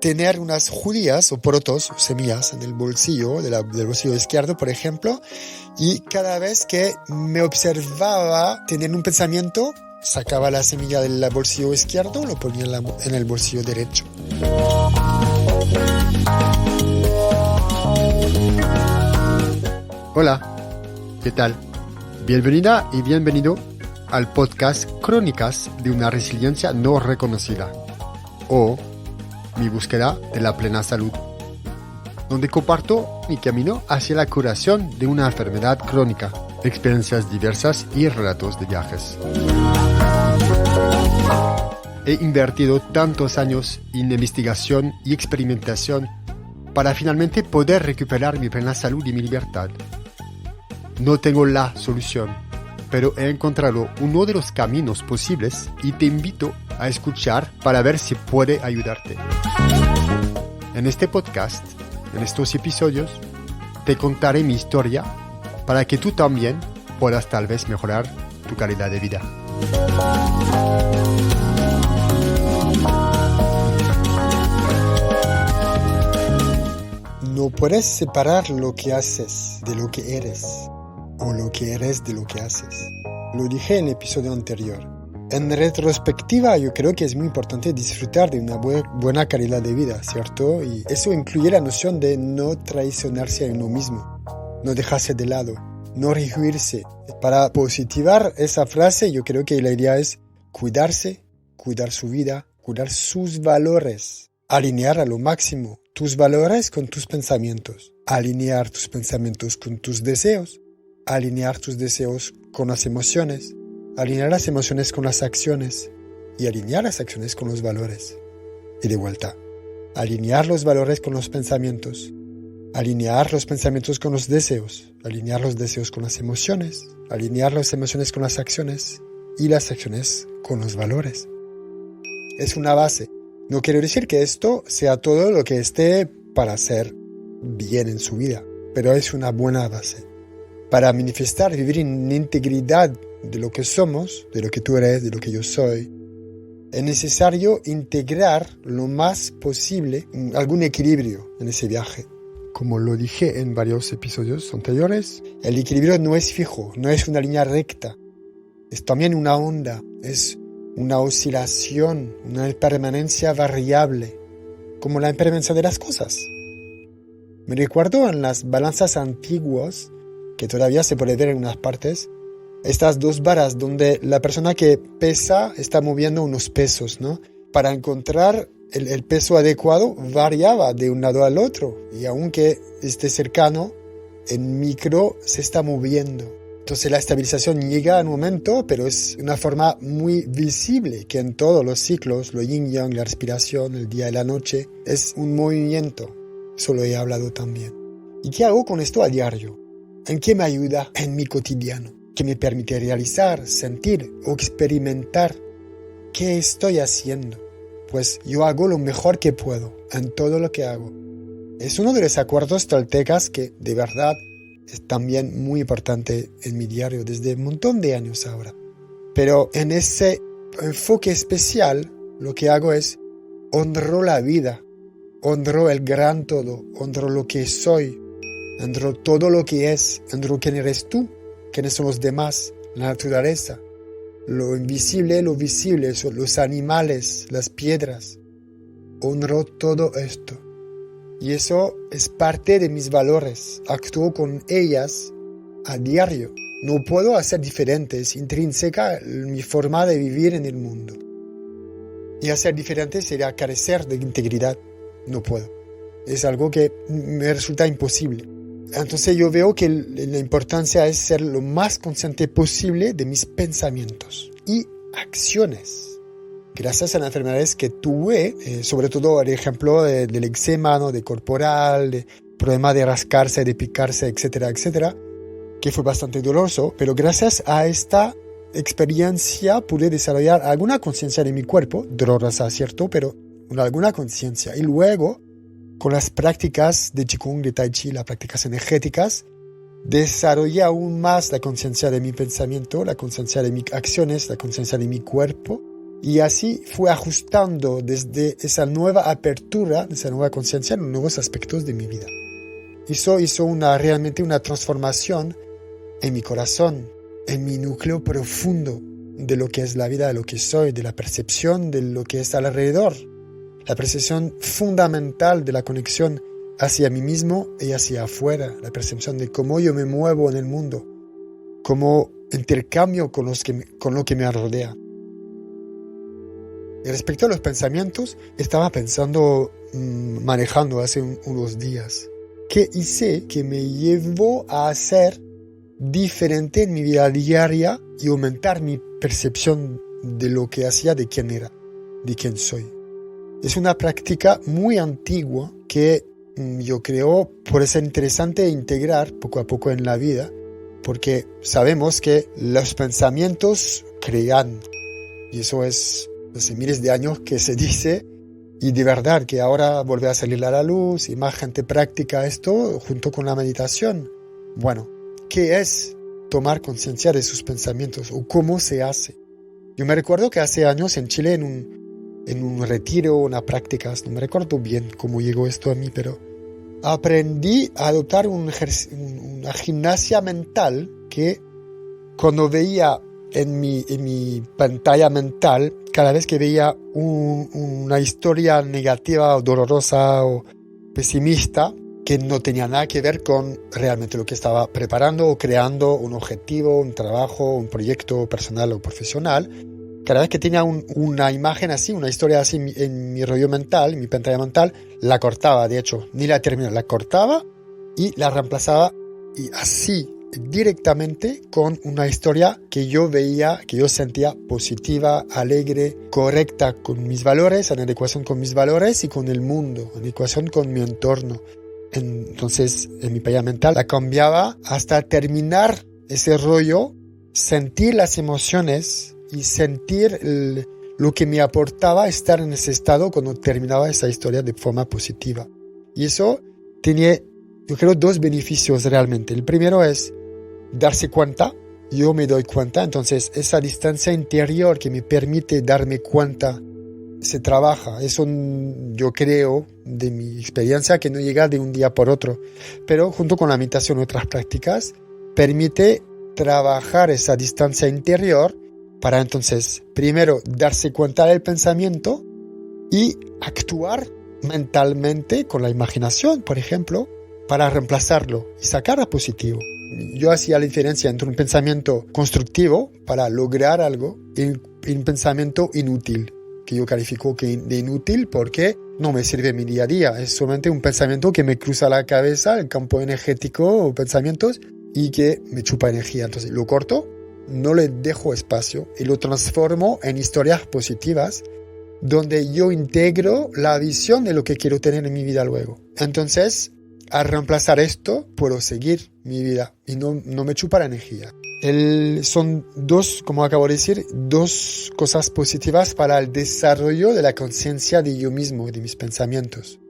Tener unas judías o porotos, semillas en el bolsillo, del bolsillo izquierdo, por ejemplo, y cada vez que me observaba tener un pensamiento, sacaba la semilla del bolsillo izquierdo, lo ponía en el bolsillo derecho. Hola, ¿qué tal? Bienvenida y bienvenido al podcast Crónicas de una resiliencia no reconocida, o mi búsqueda de la plena salud, donde comparto mi camino hacia la curación de una enfermedad crónica, experiencias diversas y relatos de viajes. He invertido tantos años en investigación y experimentación para finalmente poder recuperar mi plena salud y mi libertad. No tengo la solución, pero he encontrado uno de los caminos posibles y te invito a escuchar para ver si puede ayudarte. En este podcast, en estos episodios, te contaré mi historia para que tú también puedas tal vez mejorar tu calidad de vida. No puedes separar lo que haces de lo que eres, o lo que eres de lo que haces. Lo dije en el episodio anterior. En retrospectiva, yo creo que es muy importante disfrutar de una buena calidad de vida, ¿cierto? Y eso incluye la noción de no traicionarse a uno mismo, no dejarse de lado, no rehuirse. Para positivar esa frase, yo creo que la idea es cuidarse, cuidar su vida, cuidar sus valores, alinear a lo máximo tus valores con tus pensamientos, alinear tus pensamientos con tus deseos, alinear tus deseos con las emociones, alinear las emociones con las acciones y alinear las acciones con los valores. Y de vuelta, alinear los valores con los pensamientos, alinear los pensamientos con los deseos, alinear los deseos con las emociones, alinear las emociones con las acciones y las acciones con los valores. Es una base. No quiero decir que esto sea todo lo que esté para hacer bien en su vida, pero es una buena base. Para manifestar, vivir en integridad de lo que somos, de lo que tú eres, de lo que yo soy, es necesario integrar lo más posible algún equilibrio en ese viaje. Como lo dije en varios episodios anteriores, el equilibrio no es fijo, no es una línea recta, es también una onda, es una oscilación, una permanencia variable, como la impermanencia de las cosas. Me recuerdo en las balanzas antiguas, que todavía se puede ver en unas partes, estas dos varas donde la persona que pesa está moviendo unos pesos, ¿no? Para encontrar el peso adecuado variaba de un lado al otro, y aunque esté cercano, en micro se está moviendo. Entonces la estabilización llega en un momento, pero es una forma muy visible, que en todos los ciclos, lo yin-yang, la respiración, el día y la noche, es un movimiento. Eso lo he hablado también. ¿Y qué hago con esto a diario? ¿En qué me ayuda en mi cotidiano? ¿Qué me permite realizar, sentir o experimentar? ¿Qué estoy haciendo? Pues yo hago lo mejor que puedo en todo lo que hago. Es uno de los acuerdos toltecas que, de verdad, es también muy importante en mi diario desde un montón de años ahora. Pero en ese enfoque especial, lo que hago es honro la vida, honro el gran todo, honro lo que soy, honro todo lo que es, honro quién eres tú, quiénes son los demás, la naturaleza, lo invisible, lo visible, son los animales, las piedras. Honro todo esto. Y eso es parte de mis valores. Actúo con ellas a diario. No puedo hacer diferente. Es intrínseca mi forma de vivir en el mundo. Y hacer diferente sería carecer de integridad. No puedo. Es algo que me resulta imposible. Entonces yo veo que la importancia es ser lo más consciente posible de mis pensamientos y acciones. Gracias a las enfermedades que tuve, sobre todo el ejemplo del eczema, ¿no? De corporal, de problema de rascarse, de picarse, etcétera, etcétera, que fue bastante doloroso, pero gracias a esta experiencia pude desarrollar alguna conciencia de mi cuerpo, dolorosa, ¿cierto? Pero alguna conciencia. Y luego, con las prácticas de Qigong, de Tai Chi, las prácticas energéticas, desarrollé aún más la conciencia de mi pensamiento, la conciencia de mis acciones, la conciencia de mi cuerpo. Y así fue ajustando desde esa nueva apertura, esa nueva conciencia, en nuevos aspectos de mi vida. Eso hizo realmente una transformación en mi corazón, en mi núcleo profundo de lo que es la vida, de lo que soy, de la percepción de lo que es alrededor. La percepción fundamental de la conexión hacia mí mismo y hacia afuera. La percepción de cómo yo me muevo en el mundo, cómo intercambio con lo que me rodea. Y respecto a los pensamientos, estaba pensando, manejando hace unos días, ¿qué hice que me llevó a ser diferente en mi vida diaria y aumentar mi percepción de lo que hacía, de quién era, de quién soy? Es una práctica muy antigua que yo creo puede ser interesante integrar poco a poco en la vida, porque sabemos que los pensamientos crean, y eso es hace miles de años que se dice, y de verdad que ahora vuelve a salir a la luz y más gente practica esto junto con la meditación. Bueno, ¿qué es tomar conciencia de sus pensamientos o cómo se hace? Yo me recuerdo que hace años en Chile en un retiro, una práctica, no me recuerdo bien cómo llegó esto a mí, pero aprendí a adoptar una gimnasia mental que cuando veía en mi pantalla mental, cada vez que veía una historia negativa o dolorosa o pesimista que no tenía nada que ver con realmente lo que estaba preparando o creando, un objetivo, un trabajo, un proyecto personal o profesional, cada vez que tenía una imagen así, una historia así en mi rollo mental, en mi pantalla mental, la cortaba, de hecho, ni la terminaba, la cortaba y la reemplazaba y así directamente con una historia que yo veía, que yo sentía positiva, alegre, correcta con mis valores, en adecuación con mis valores y con el mundo, en adecuación con mi entorno. Entonces, en mi pantalla mental la cambiaba hasta terminar ese rollo, sentir las emociones y sentir lo que me aportaba estar en ese estado cuando terminaba esa historia de forma positiva. Y eso tiene, yo creo, dos beneficios realmente. El primero es darse cuenta, yo me doy cuenta, entonces esa distancia interior que me permite darme cuenta se trabaja. Eso yo creo, de mi experiencia, que no llega de un día por otro, pero junto con la meditación y otras prácticas, permite trabajar esa distancia interior para entonces, primero, darse cuenta del pensamiento y actuar mentalmente con la imaginación, por ejemplo, para reemplazarlo y sacar a positivo. Yo hacía la diferencia entre un pensamiento constructivo para lograr algo y un pensamiento inútil, que yo califico de inútil porque no me sirve en mi día a día. Es solamente un pensamiento que me cruza la cabeza, el campo energético o pensamientos, y que me chupa energía. Entonces lo corto, no le dejo espacio y lo transformo en historias positivas donde yo integro la visión de lo que quiero tener en mi vida luego. Entonces, al reemplazar esto, puedo seguir mi vida y no me chupa la energía. Son dos, como acabo de decir, dos cosas positivas para el desarrollo de la conciencia de yo mismo y de mis pensamientos.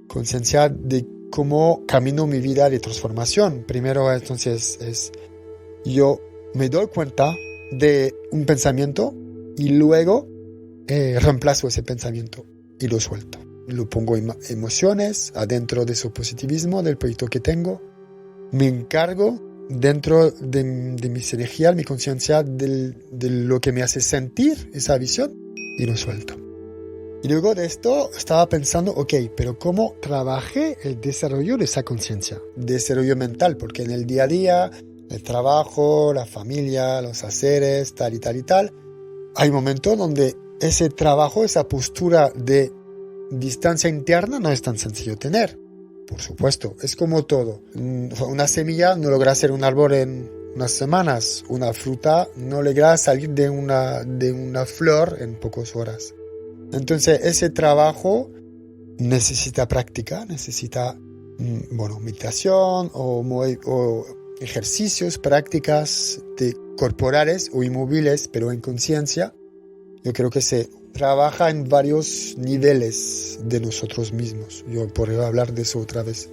Conciencia de cómo camino mi vida de transformación. Primero, entonces, yo me doy cuenta de un pensamiento y luego reemplazo ese pensamiento y lo suelto. Lo pongo emociones adentro de su positivismo, del proyecto que tengo. Me encargo dentro de mis energías, mi conciencia de lo que me hace sentir esa visión y lo suelto. Y luego de esto estaba pensando, ok, pero ¿cómo trabajé el desarrollo de esa conciencia? Desarrollo mental, porque en el día a día, el trabajo, la familia, los haceres, tal y tal y tal, hay momentos donde ese trabajo, esa postura de distancia interna no es tan sencillo tener. Por supuesto, es como todo. Una semilla no logra ser un árbol en unas semanas. Una fruta no logra salir de una flor en pocas horas. Entonces, ese trabajo necesita práctica, necesita meditación o ejercicios, prácticas corporales o inmóviles, pero en conciencia. Yo creo que se trabaja en varios niveles de nosotros mismos. Yo podría hablar de eso otra vez.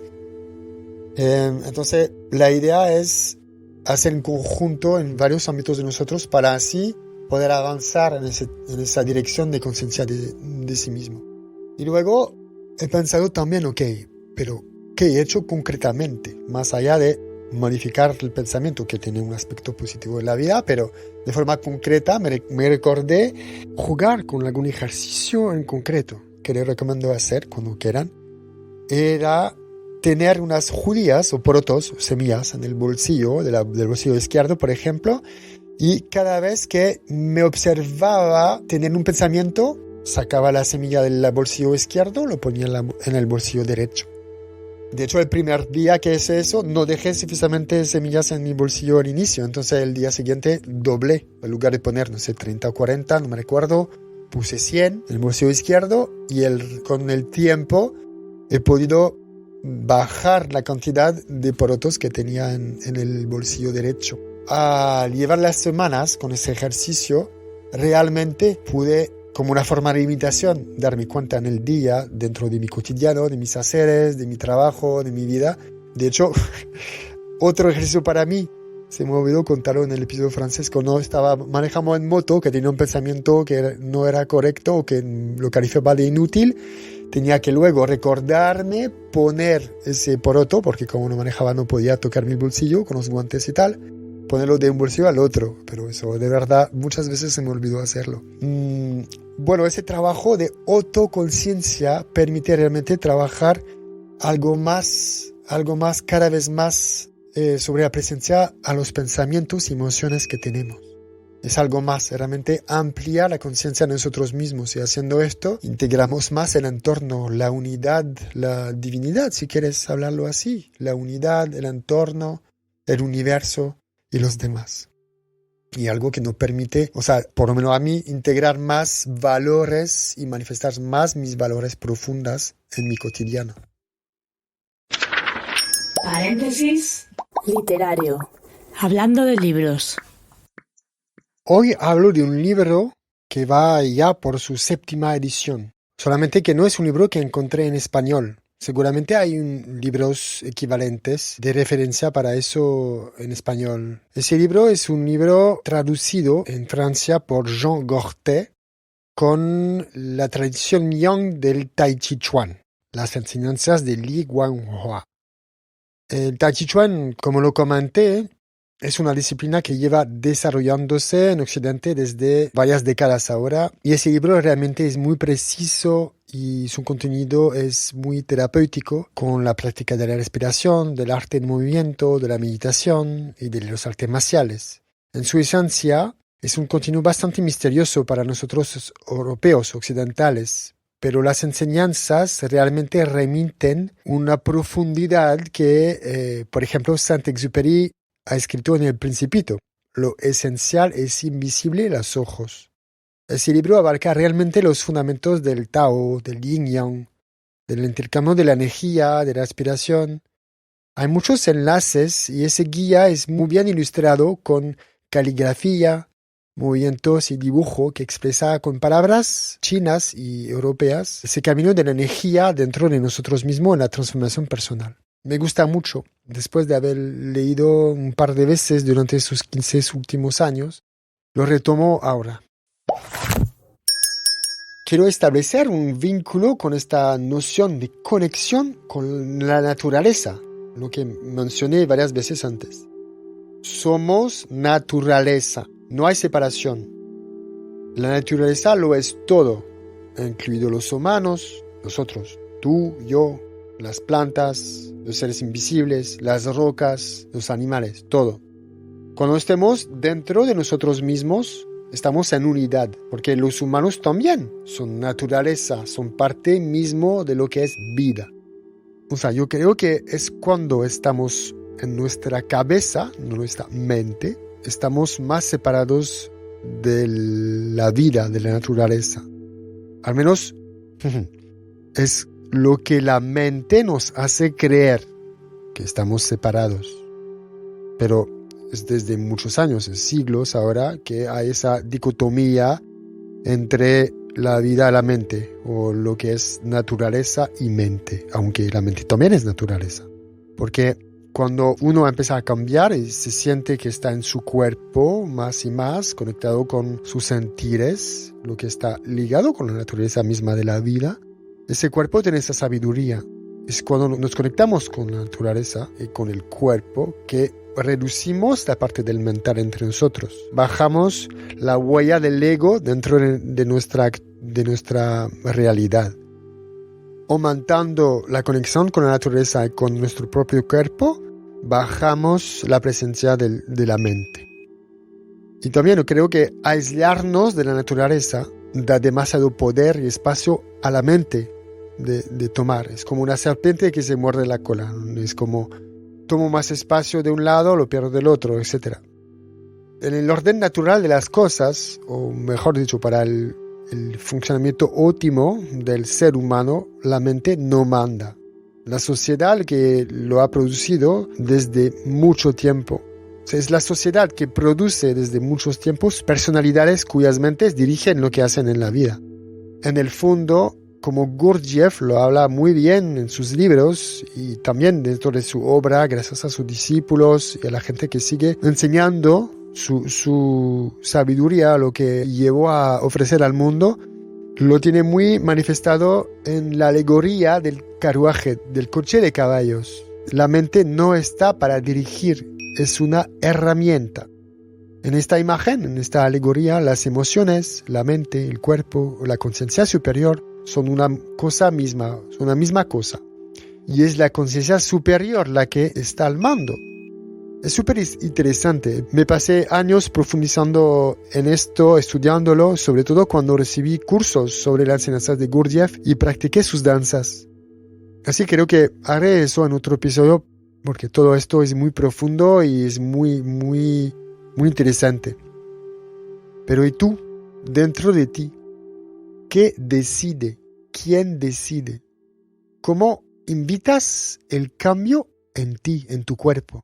Entonces, la idea es hacer un conjunto en varios ámbitos de nosotros para así poder avanzar en esa dirección de conciencia de sí mismo. Y luego he pensado también, ok, pero ¿qué he hecho concretamente? Más allá de modificar el pensamiento, que tiene un aspecto positivo en la vida, pero de forma concreta me recordé jugar con algún ejercicio en concreto que les recomiendo hacer cuando quieran. Era tener unas judías o porotos, semillas, en el bolsillo, del bolsillo izquierdo, por ejemplo, y cada vez que me observaba tener un pensamiento, sacaba la semilla del bolsillo izquierdo, lo ponía en el bolsillo derecho. De hecho, el primer día que hice eso, no dejé suficientemente semillas en mi bolsillo al inicio. Entonces, el día siguiente doblé. En lugar de poner, no sé, 30 o 40, no me recuerdo, puse 100 en el bolsillo izquierdo y con el tiempo he podido bajar la cantidad de porotos que tenía en el bolsillo derecho. Al llevar las semanas con ese ejercicio, realmente pude, como una forma de imitación, darme cuenta en el día, dentro de mi cotidiano, de mis haceres, de mi trabajo, de mi vida. De hecho, otro ejercicio para mí, se me olvidó contarlo en el episodio francés, cuando estaba manejando en moto, que tenía un pensamiento que no era correcto o que lo calificaba de inútil, tenía que luego recordarme poner ese poroto, porque como no manejaba no podía tocar mi bolsillo con los guantes y tal, ponerlo de un bolsillo al otro, pero eso de verdad muchas veces se me olvidó hacerlo. Bueno, ese trabajo de autoconciencia permite realmente trabajar algo más, cada vez más sobre la presencia a los pensamientos y emociones que tenemos. Es algo más, realmente ampliar la conciencia de nosotros mismos, y haciendo esto integramos más el entorno, la unidad, la divinidad, si quieres hablarlo así, la unidad, el entorno, el universo y los demás. Y algo que nos permite, o sea, por lo menos a mí, integrar más valores y manifestar más mis valores profundas en mi cotidiano. Paréntesis literario. Hablando de libros. Hoy hablo de un libro que va ya por su 7ª edición. Solamente que no es un libro que encontré en español. Seguramente hay libros equivalentes de referencia para eso en español. Ese libro es un libro traducido en Francia por Jean Gortet con la tradición Yang del Tai Chi Chuan, las enseñanzas de Li Guanghua. El Tai Chi Chuan, como lo comenté, es una disciplina que lleva desarrollándose en Occidente desde varias décadas ahora, y ese libro realmente es muy preciso y su contenido es muy terapéutico con la práctica de la respiración, del arte del movimiento, de la meditación y de los artes marciales. En su esencia, es un contenido bastante misterioso para nosotros europeos occidentales, pero las enseñanzas realmente remiten una profundidad que, por ejemplo, Saint-Exupéry ha escrito en El Principito. Lo esencial es invisible a los ojos. Ese libro abarca realmente los fundamentos del Tao, del Yin-Yang, del intercambio de la energía, de la respiración. Hay muchos enlaces y ese guía es muy bien ilustrado con caligrafía, movimientos y dibujo que expresa con palabras chinas y europeas ese camino de la energía dentro de nosotros mismos en la transformación personal. Me gusta mucho. Después de haber leído un par de veces durante esos 15 últimos años, lo retomo ahora. Quiero establecer un vínculo con esta noción de conexión con la naturaleza, lo que mencioné varias veces antes. Somos naturaleza, no hay separación. La naturaleza lo es todo, incluidos los humanos, nosotros, tú, yo, las plantas, los seres invisibles, las rocas, los animales, todo. Cuando estemos dentro de nosotros mismos, estamos en unidad, porque los humanos también son naturaleza, son parte mismo de lo que es vida. O sea, yo creo que es cuando estamos en nuestra cabeza, en nuestra mente, estamos más separados de la vida, de la naturaleza. Al menos es lo que la mente nos hace creer, que estamos separados. Pero es desde muchos años, siglos ahora, que hay esa dicotomía entre la vida y la mente, o lo que es naturaleza y mente, aunque la mente también es naturaleza. Porque cuando uno empieza a cambiar y se siente que está en su cuerpo más y más, conectado con sus sentires, lo que está ligado con la naturaleza misma de la vida, ese cuerpo tiene esa sabiduría. Es cuando nos conectamos con la naturaleza y con el cuerpo que reducimos la parte del mental entre nosotros. Bajamos la huella del ego dentro de nuestra realidad. Aumentando la conexión con la naturaleza y con nuestro propio cuerpo, bajamos la presencia de la mente. Y también creo que aislarnos de la naturaleza da demasiado poder y espacio a la mente de tomar. Es como una serpiente que se muerde la cola. Es como tomo más espacio de un lado, lo pierdo del otro, etc. En el orden natural de las cosas, o mejor dicho, para el funcionamiento óptimo del ser humano, la mente no manda. La sociedad que lo ha producido desde mucho tiempo. O sea, es la sociedad que produce desde muchos tiempos personalidades cuyas mentes dirigen lo que hacen en la vida. En el fondo, como Gurdjieff lo habla muy bien en sus libros y también dentro de su obra, gracias a sus discípulos y a la gente que sigue enseñando su sabiduría, lo que llevó a ofrecer al mundo, lo tiene muy manifestado en la alegoría del carruaje, del coche de caballos. La mente no está para dirigir, es una herramienta. En esta imagen, en esta alegoría, las emociones, la mente, el cuerpo, la conciencia superior son una cosa misma, son una misma cosa. Y es la conciencia superior la que está al mando. Es súper interesante. Me pasé años profundizando en esto, estudiándolo, sobre todo cuando recibí cursos sobre las enseñanzas de Gurdjieff y practiqué sus danzas. Así creo que haré eso en otro episodio, porque todo esto es muy profundo y es muy interesante. Pero ¿y tú? Dentro de ti, ¿qué decide? ¿Quién decide? ¿Cómo invitas el cambio en ti, en tu cuerpo?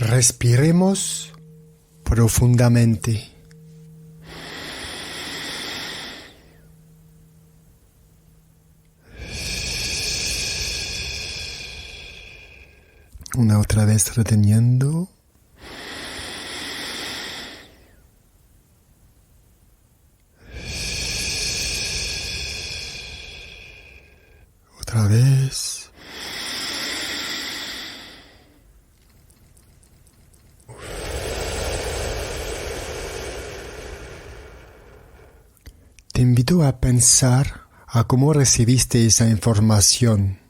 Respiremos profundamente. Una otra vez reteniendo. Otra vez. Te invito a pensar a cómo recibiste esa información,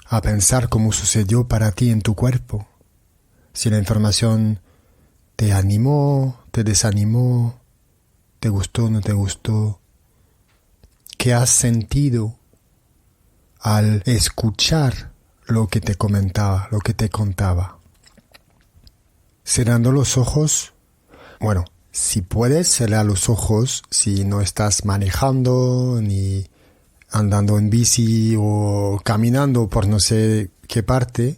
a pensar cómo sucedió para ti en tu cuerpo, si la información te animó, te desanimó, te gustó, no te gustó, qué has sentido al escuchar lo que te comentaba, lo que te contaba. Cerrando los ojos, bueno, si puedes cerrar los ojos, si no estás manejando, ni andando en bici o caminando por no sé qué parte,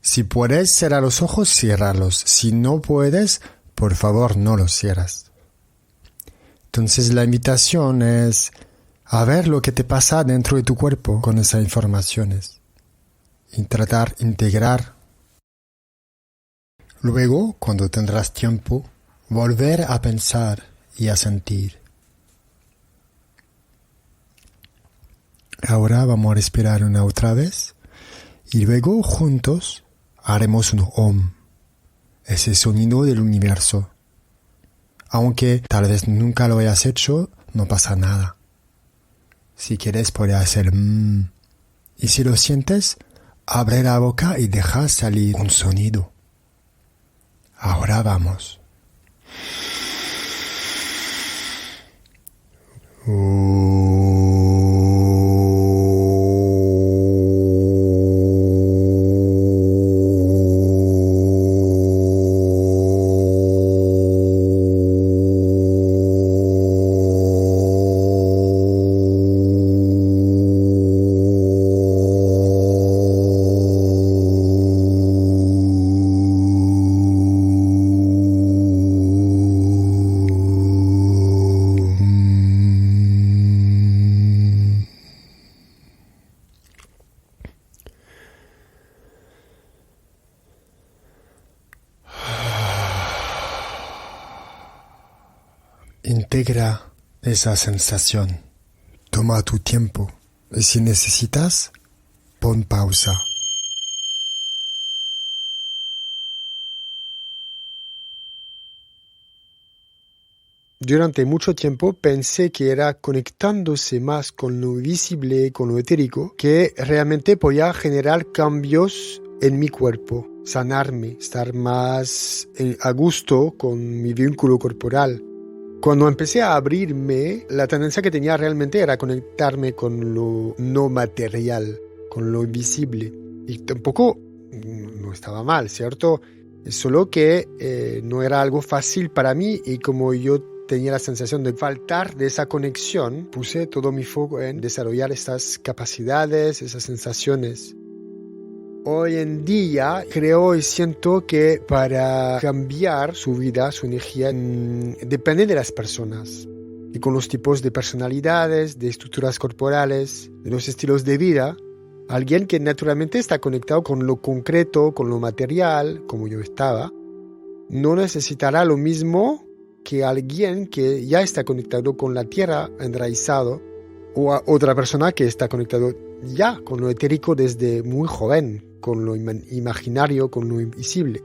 si puedes cerrar los ojos, ciérralos. Si no puedes, por favor, no los cierras. Entonces la invitación es a ver lo que te pasa dentro de tu cuerpo con esas informaciones y tratar de integrar. Luego, cuando tendrás tiempo, volver a pensar y a sentir. Ahora vamos a respirar una otra vez y luego juntos haremos un OM, ese sonido del universo. Aunque tal vez nunca lo hayas hecho, no pasa nada. Si quieres puedes hacer y si lo sientes, abre la boca y deja salir un sonido. Ahora vamos. Integra esa sensación. Toma tu tiempo. Y si necesitas, pon pausa. Durante mucho tiempo pensé que era conectándose más con lo visible, con lo etérico, que realmente podía generar cambios en mi cuerpo, sanarme, estar más a gusto con mi vínculo corporal. Cuando empecé a abrirme, la tendencia que tenía realmente era conectarme con lo no material, con lo invisible. Y tampoco no estaba mal, ¿cierto? Solo que no era algo fácil para mí y como yo tenía la sensación de faltar de esa conexión, puse todo mi foco en desarrollar estas capacidades, esas sensaciones. Hoy en día creo y siento que para cambiar su vida, su energía, depende de las personas. Y con los tipos de personalidades, de estructuras corporales, de los estilos de vida, alguien que naturalmente está conectado con lo concreto, con lo material, como yo estaba, no necesitará lo mismo que alguien que ya está conectado con la tierra, enraizado, o a otra persona que está conectado ya con lo etérico desde muy joven, con lo imaginario, con lo invisible.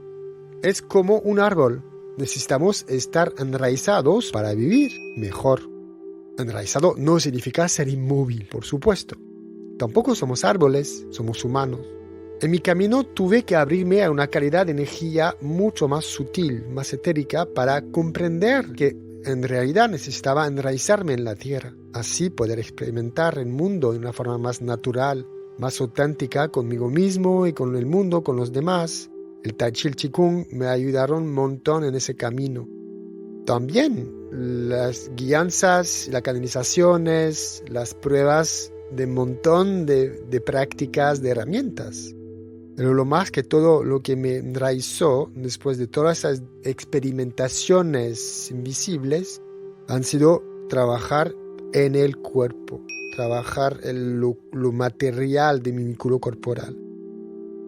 Es como un árbol. Necesitamos estar enraizados para vivir mejor. Enraizado no significa ser inmóvil, por supuesto. Tampoco somos árboles, somos humanos. En mi camino tuve que abrirme a una calidad de energía mucho más sutil, más etérica, para comprender que en realidad necesitaba enraizarme en la tierra, así poder experimentar el mundo de una forma más natural, más auténtica conmigo mismo y con el mundo, con los demás. El Tai Chi y el Qigong me ayudaron un montón en ese camino. También las guianzas, las canalizaciones, las pruebas de un montón de prácticas, de herramientas. Pero lo más que todo lo que me enraizó después de todas esas experimentaciones invisibles han sido trabajar en el cuerpo, trabajar en lo material de mi vínculo corporal.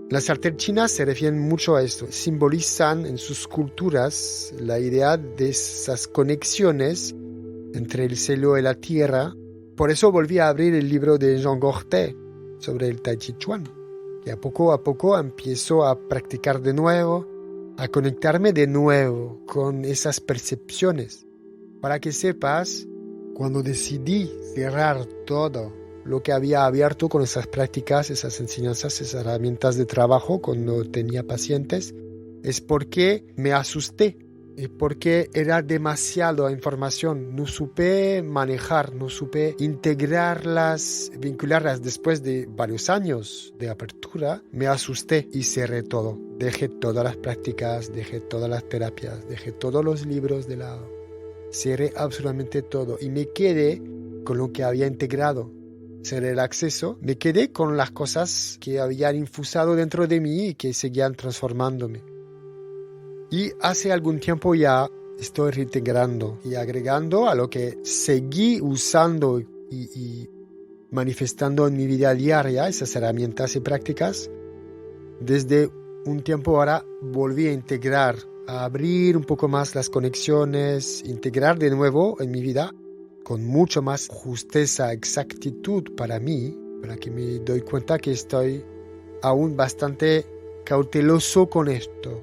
Las artes chinas se refieren mucho a esto, simbolizan en sus culturas la idea de esas conexiones entre el cielo y la tierra. Por eso volví a abrir el libro de Jean Gortet sobre el Tai Chi Chuan. Y a poco empiezo a practicar de nuevo, a conectarme de nuevo con esas percepciones. Para que sepas, cuando decidí cerrar todo lo que había abierto con esas prácticas, esas enseñanzas, esas herramientas de trabajo cuando tenía pacientes, es porque me asusté. Y porque era demasiada información, no supe manejar, no supe integrarlas, vincularlas. Después de varios años de apertura, me asusté y cerré todo. Dejé todas las prácticas, dejé todas las terapias, dejé todos los libros de lado. Cerré absolutamente todo y me quedé con lo que había integrado. Cerré el acceso, me quedé con las cosas que habían infusado dentro de mí y que seguían transformándome. Y hace algún tiempo ya estoy reintegrando y agregando a lo que seguí usando y manifestando en mi vida diaria, esas herramientas y prácticas. Desde un tiempo ahora volví a integrar, a abrir un poco más las conexiones, integrar de nuevo en mi vida con mucho más justeza, exactitud para mí, para que me doy cuenta que estoy aún bastante cauteloso con esto.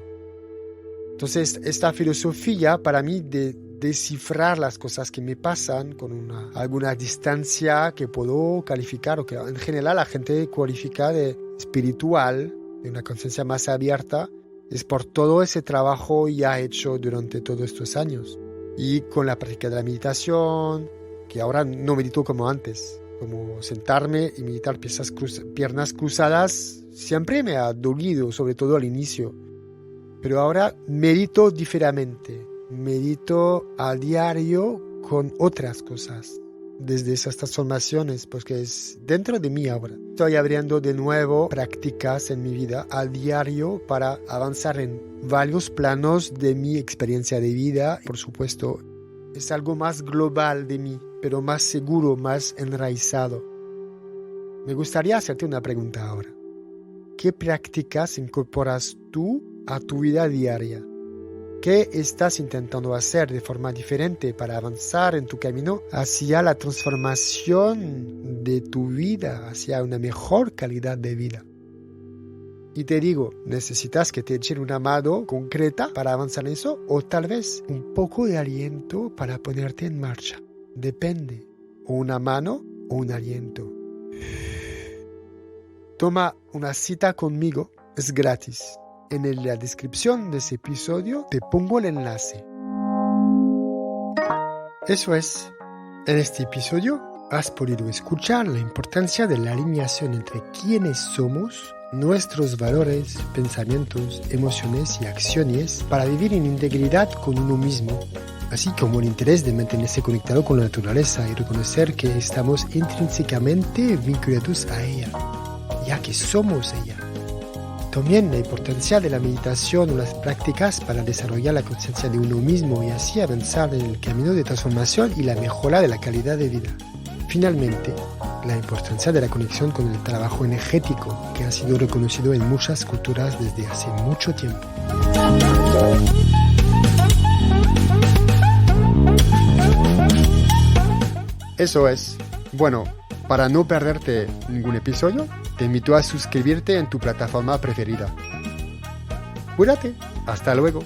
Entonces, esta filosofía para mí de descifrar las cosas que me pasan con alguna distancia que puedo calificar o que en general la gente cualifica de espiritual, de una conciencia más abierta, es por todo ese trabajo ya hecho durante todos estos años. Y con la práctica de la meditación, que ahora no medito como antes, como sentarme y meditar piernas cruzadas, siempre me ha dolido, sobre todo al inicio. Pero ahora medito diferente, medito a diario con otras cosas, desde esas transformaciones, porque es dentro de mí ahora. Estoy abriendo de nuevo prácticas en mi vida a diario para avanzar en varios planos de mi experiencia de vida. Por supuesto, es algo más global de mí, pero más seguro, más enraizado. Me gustaría hacerte una pregunta ahora. ¿Qué prácticas incorporas tú a tu vida diaria? ¿Qué estás intentando hacer de forma diferente para avanzar en tu camino hacia la transformación de tu vida, hacia una mejor calidad de vida? Y te digo, ¿necesitas que te echen una mano concreta para avanzar en eso? O tal vez un poco de aliento para ponerte en marcha. Depende. O una mano o un aliento. Toma una cita conmigo. Es gratis. En la descripción de ese episodio te pongo el enlace. Eso es. En este episodio has podido escuchar la importancia de la alineación entre quiénes somos, nuestros valores, pensamientos, emociones y acciones para vivir en integridad con uno mismo, así como el interés de mantenerse conectado con la naturaleza y reconocer que estamos intrínsecamente vinculados a ella, ya que somos ella. También la importancia de la meditación o las prácticas para desarrollar la conciencia de uno mismo y así avanzar en el camino de transformación y la mejora de la calidad de vida. Finalmente, la importancia de la conexión con el trabajo energético, que ha sido reconocido en muchas culturas desde hace mucho tiempo. Eso es. Bueno, para no perderte ningún episodio, te invito a suscribirte en tu plataforma preferida. Cuídate. Hasta luego.